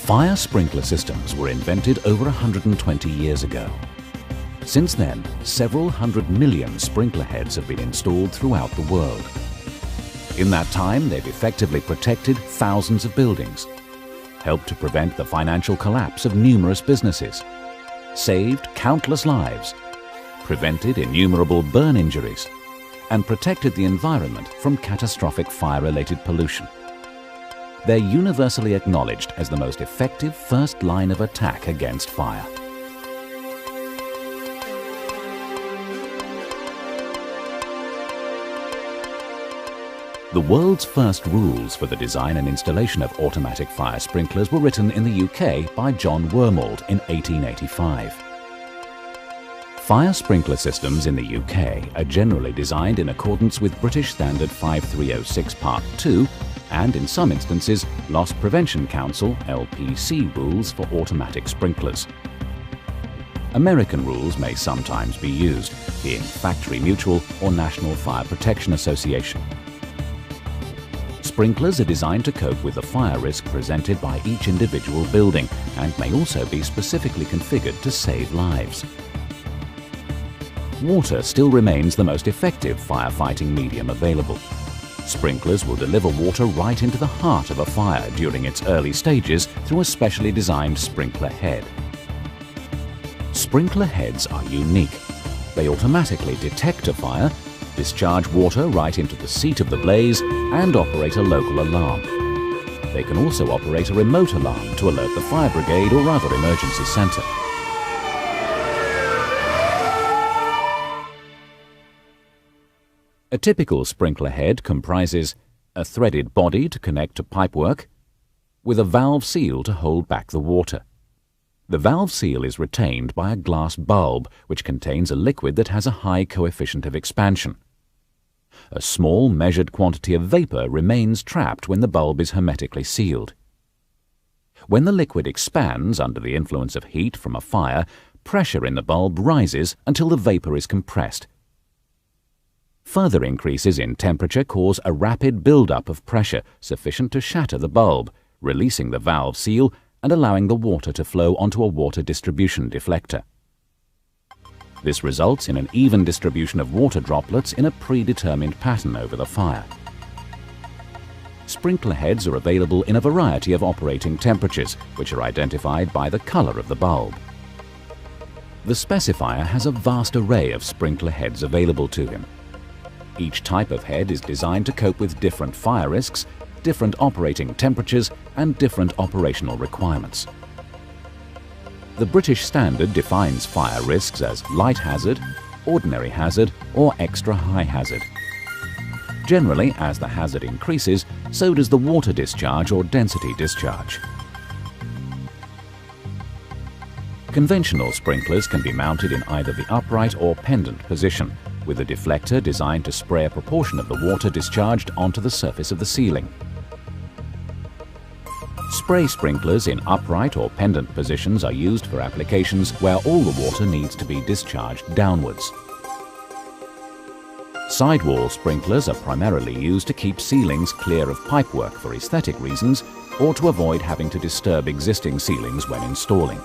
Fire sprinkler systems were invented over 120 years ago. Since then, several 100 million sprinkler heads have been installed throughout the world. In that time, they've effectively protected thousands of buildings, helped to prevent the financial collapse of numerous businesses, saved countless lives, prevented innumerable burn injuries, and protected the environment from catastrophic fire-related pollution. They're universally acknowledged as the most effective first line of attack against fire. The world's first rules for the design and installation of automatic fire sprinklers were written in the UK by John Wormald in 1885. Fire sprinkler systems in the UK are generally designed in accordance with British Standard 5306 Part 2 and, in some instances, Loss Prevention Council (LPC) rules for automatic sprinklers. American rules may sometimes be used, being Factory Mutual or National Fire Protection Association. Sprinklers are designed to cope with the fire risk presented by each individual building and may also be specifically configured to save lives. Water still remains the most effective firefighting medium available. Sprinklers will deliver water right into the heart of a fire during its early stages through a specially designed sprinkler head. Sprinkler heads are unique. They automatically detect a fire, discharge water right into the seat of the blaze, and operate a local alarm. They can also operate a remote alarm to alert the fire brigade or other emergency centre. A typical sprinkler head comprises a threaded body to connect to pipework, with a valve seal to hold back the water. The valve seal is retained by a glass bulb which contains a liquid that has a high coefficient of expansion. A small measured quantity of vapor remains trapped when the bulb is hermetically sealed. When the liquid expands under the influence of heat from a fire, pressure in the bulb rises until the vapor is compressed. Further increases in temperature cause a rapid build-up of pressure sufficient to shatter the bulb, releasing the valve seal and allowing the water to flow onto a water distribution deflector. This results in an even distribution of water droplets in a predetermined pattern over the fire. Sprinkler heads are available in a variety of operating temperatures, which are identified by the color of the bulb. The specifier has a vast array of sprinkler heads available to him. Each type of head is designed to cope with different fire risks, different operating temperatures, and different operational requirements. The British Standard defines fire risks as light hazard, ordinary hazard, or extra high hazard. Generally, as the hazard increases, so does the water discharge or density discharge. Conventional sprinklers can be mounted in either the upright or pendant position, with a deflector designed to spray a proportion of the water discharged onto the surface of the ceiling. Spray sprinklers in upright or pendant positions are used for applications where all the water needs to be discharged downwards. Sidewall sprinklers are primarily used to keep ceilings clear of pipework for aesthetic reasons or to avoid having to disturb existing ceilings when installing.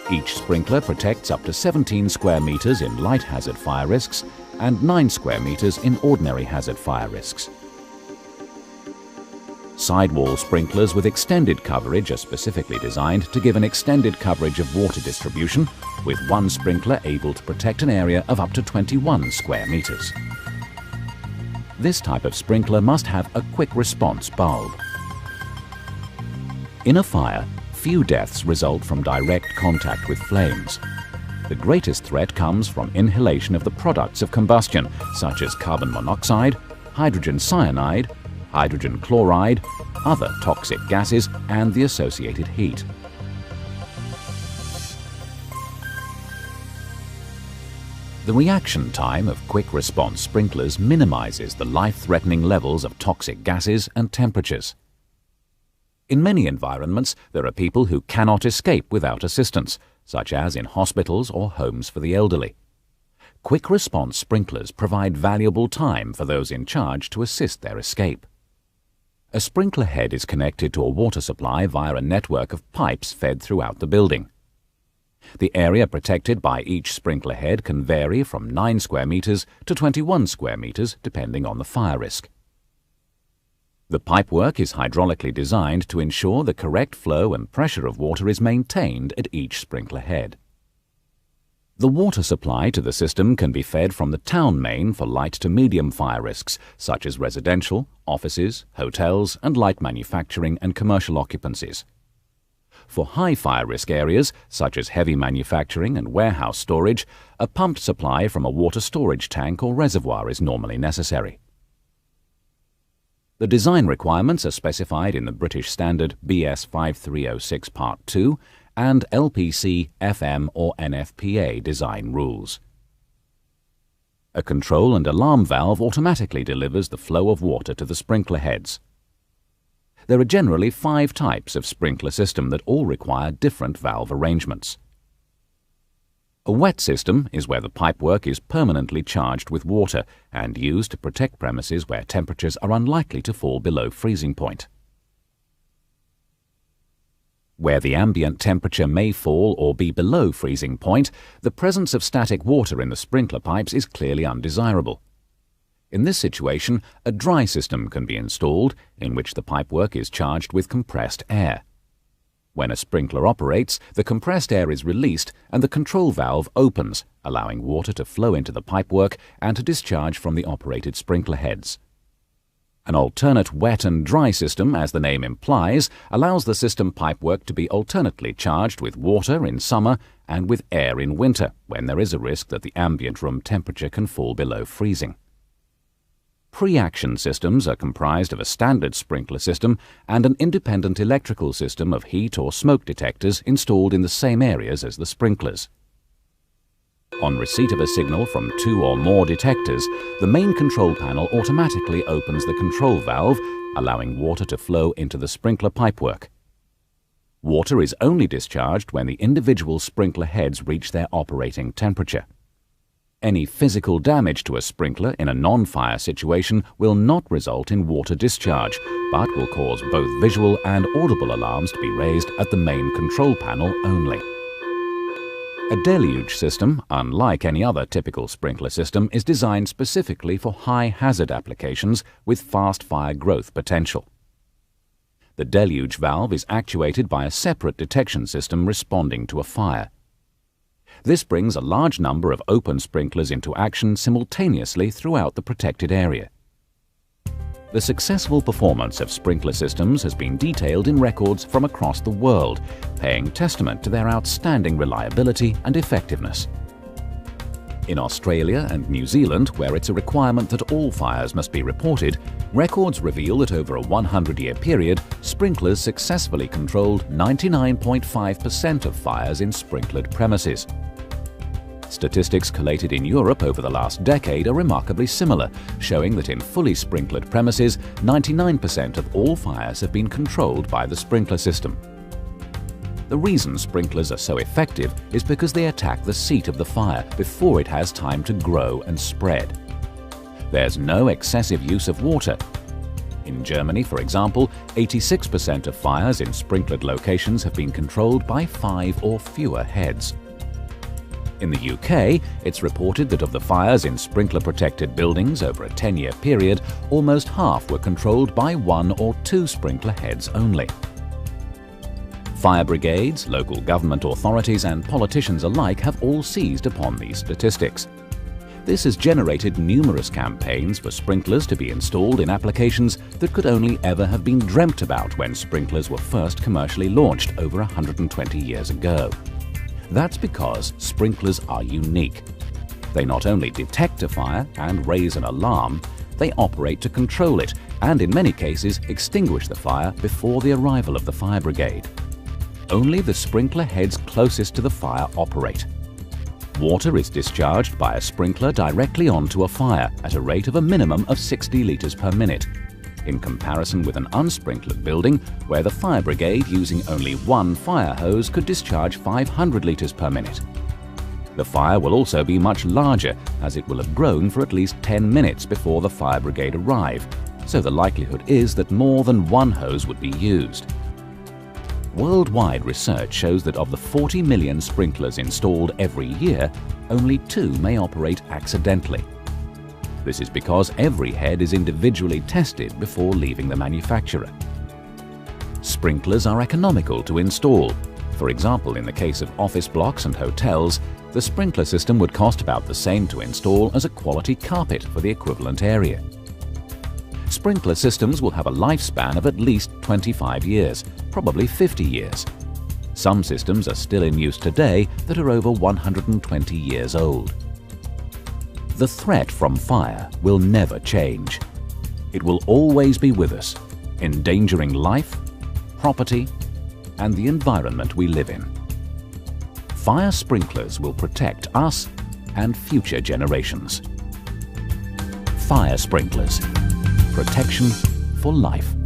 Each sprinkler protects up to 17 square meters in light hazard fire risks and 9 square meters in ordinary hazard fire risks. Sidewall sprinklers with extended coverage are specifically designed to give an extended coverage of water distribution, with one sprinkler able to protect an area of up to 21 square meters. This type of sprinkler must have a quick response bulb. In a fire, few deaths result from direct contact with flames. The greatest threat comes from inhalation of the products of combustion, such as carbon monoxide, hydrogen cyanide, hydrogen chloride, other toxic gases, and the associated heat. The reaction time of quick response sprinklers minimizes the life-threatening levels of toxic gases and temperatures. In many environments, there are people who cannot escape without assistance, such as in hospitals or homes for the elderly. Quick response sprinklers provide valuable time for those in charge to assist their escape. A sprinkler head is connected to a water supply via a network of pipes fed throughout the building. The area protected by each sprinkler head can vary from 9 square meters to 21 square meters depending on the fire risk. The pipework is hydraulically designed to ensure the correct flow and pressure of water is maintained at each sprinkler head. The water supply to the system can be fed from the town main for light to medium fire risks, such as residential, offices, hotels, and light manufacturing and commercial occupancies. For high fire risk areas, such as heavy manufacturing and warehouse storage, a pumped supply from a water storage tank or reservoir is normally necessary. The design requirements are specified in the British Standard BS 5306 Part 2 and LPC, FM or NFPA design rules. A control and alarm valve automatically delivers the flow of water to the sprinkler heads. There are generally 5 types of sprinkler system that all require different valve arrangements. A wet system is where the pipework is permanently charged with water and used to protect premises where temperatures are unlikely to fall below freezing point. Where the ambient temperature may fall or be below freezing point, the presence of static water in the sprinkler pipes is clearly undesirable. In this situation, a dry system can be installed in which the pipework is charged with compressed air. When a sprinkler operates, the compressed air is released and the control valve opens, allowing water to flow into the pipework and to discharge from the operated sprinkler heads. An alternate wet and dry system, as the name implies, allows the system pipework to be alternately charged with water in summer and with air in winter, when there is a risk that the ambient room temperature can fall below freezing. Pre-action systems are comprised of a standard sprinkler system and an independent electrical system of heat or smoke detectors installed in the same areas as the sprinklers. On receipt of a signal from 2 or more detectors, the main control panel automatically opens the control valve, allowing water to flow into the sprinkler pipework. Water is only discharged when the individual sprinkler heads reach their operating temperature. Any physical damage to a sprinkler in a non-fire situation will not result in water discharge, but will cause both visual and audible alarms to be raised at the main control panel only. A deluge system, unlike any other typical sprinkler system, is designed specifically for high-hazard applications with fast fire growth potential. The deluge valve is actuated by a separate detection system responding to a fire. This brings a large number of open sprinklers into action simultaneously throughout the protected area. The successful performance of sprinkler systems has been detailed in records from across the world, paying testament to their outstanding reliability and effectiveness. In Australia and New Zealand, where it's a requirement that all fires must be reported, records reveal that over a 100-year period, sprinklers successfully controlled 99.5% of fires in sprinklered premises. Statistics collated in Europe over the last decade are remarkably similar, showing that in fully sprinklered premises, 99% of all fires have been controlled by the sprinkler system. The reason sprinklers are so effective is because they attack the seat of the fire before it has time to grow and spread. There's no excessive use of water. In Germany, for example, 86% of fires in sprinklered locations have been controlled by 5 or fewer heads. In the UK, it's reported that of the fires in sprinkler-protected buildings over a 10-year period, almost half were controlled by 1 or 2 sprinkler heads only. Fire brigades, local government authorities and politicians alike have all seized upon these statistics. This has generated numerous campaigns for sprinklers to be installed in applications that could only ever have been dreamt about when sprinklers were first commercially launched over 120 years ago. That's because sprinklers are unique. They not only detect a fire and raise an alarm, they operate to control it and in many cases extinguish the fire before the arrival of the fire brigade. Only the sprinkler heads closest to the fire operate. Water is discharged by a sprinkler directly onto a fire at a rate of a minimum of 60 litres per minute, in comparison with an unsprinkled building where the fire brigade using only 1 fire hose could discharge 500 litres per minute. The fire will also be much larger as it will have grown for at least 10 minutes before the fire brigade arrive, so the likelihood is that more than one hose would be used. Worldwide research shows that of the 40 million sprinklers installed every year, only 2 may operate accidentally. This is because every head is individually tested before leaving the manufacturer. Sprinklers are economical to install. For example, in the case of office blocks and hotels, the sprinkler system would cost about the same to install as a quality carpet for the equivalent area. Sprinkler systems will have a lifespan of at least 25 years, probably 50 years. Some systems are still in use today that are over 120 years old. The threat from fire will never change. It will always be with us, endangering life, property, and the environment we live in. Fire sprinklers will protect us and future generations. Fire sprinklers. Protection for life.